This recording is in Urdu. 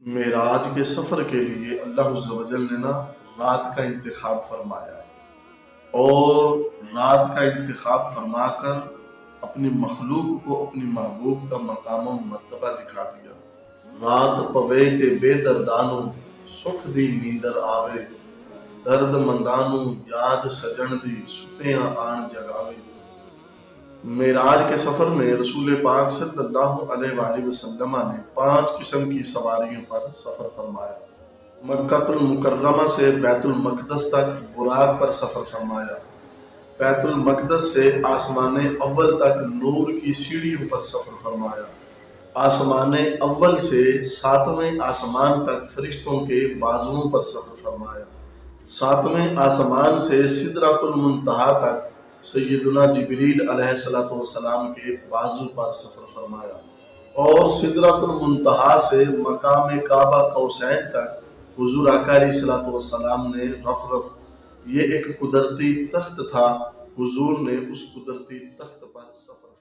معراج کے سفر کے لیے اللہ عز و جل نے رات کا انتخاب فرمایا، اور رات کا انتخاب فرما کر اپنی مخلوق کو اپنی محبوب کا مقام و مرتبہ دکھا دیا۔ رات پوے تے بے دردانو سکھ دی نیندر آوے، درد مندانو یاد سجن دی ستیاں آن جگاوے۔ معراج کے سفر میں رسول پاک صلی اللہ علیہ وآلہ وسلم نے 5 قسم کی سواریوں پر سفر فرمایا۔ مکہ المکرمہ سے بیت المقدس تک براق پر سفر فرمایا، بیت المقدس سے آسمان اول تک نور کی سیڑھیوں پر سفر فرمایا، آسمان اول سے 7ویں آسمان تک فرشتوں کے بازوؤں پر سفر فرمایا، 7ویں آسمان سے سدرۃ المنتہا تک سیدنا جبریل علیہ السلام کے بازو پر سفر فرمایا، اور سدرۃ المنتہا سے مقام کعبہ قوسین تک حضور آقا علیہ السلام نے رف یہ ایک قدرتی تخت تھا، حضور نے اس قدرتی تخت پر سفر